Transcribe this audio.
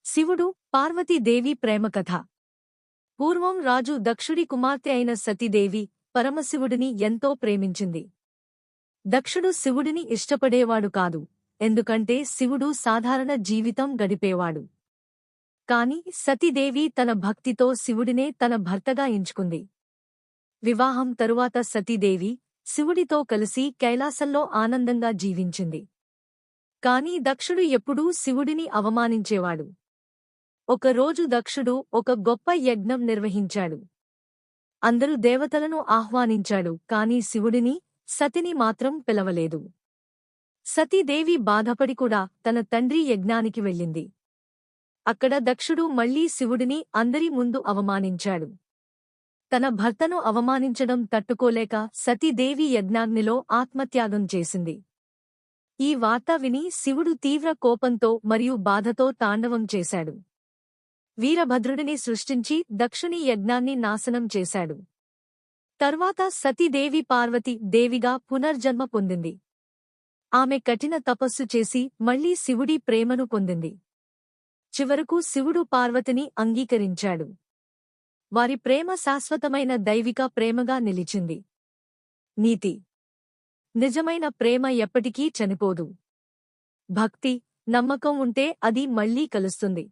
శివుడు, పార్వతీదేవి ప్రేమ కథ. పూర్వం రాజు దక్షుడి కుమార్తె అయిన సతీదేవి పరమశివుడిని ఎంతో ప్రేమించింది. దక్షుడు శివుడిని ఇష్టపడేవాడు కాదు, ఎందుకంటే శివుడు సాధారణ జీవితం గడిపేవాడు. కాని సతీదేవి తన భక్తితో శివుడినే తన భర్తగా ఎంచుకుంది. వివాహం తరువాత సతీదేవి శివుడితో కలిసి కైలాసంలో ఆనందంగా జీవించింది. కాని దక్షుడు ఎప్పుడూ శివుడిని అవమానించేవాడు. ఒకరోజు దక్షుడు ఒక గొప్ప యజ్ఞం నిర్వహించాడు. అందరు దేవతలను ఆహ్వానించాడు, కాని శివుడిని, సతిని మాత్రం పిలవలేదు. సతీదేవి బాధపడి కూడా తన తండ్రి యజ్ఞానికి వెళ్ళింది. అక్కడ దక్షుడు మళ్లీ శివుడిని అందరి ముందు అవమానించాడు. తన భర్తను అవమానించడం తట్టుకోలేక సతీదేవి యజ్ఞాగ్నిలో ఆత్మత్యాగం చేసింది. ఈ వార్త విని శివుడు తీవ్ర కోపంతో మరియు బాధతో తాండవం చేశాడు. వీరభద్రుడిని సృష్టించి దక్షుని యజ్ఞాన్ని నాశనం చేశాడు. తర్వాత సతీదేవి పార్వతి దేవిగా పునర్జన్మ పొందింది. ఆమె కఠిన తపస్సు చేసి మళ్లీ శివుడి ప్రేమను పొందింది. చివరకు శివుడు పార్వతిని అంగీకరించాడు. వారి ప్రేమ శాశ్వతమైన దైవిక ప్రేమగా నిలిచింది. నీతి: నిజమైన ప్రేమ ఎప్పటికీ చనిపోదు. భక్తి, నమ్మకం ఉంటే అది మళ్లీ కలుస్తుంది.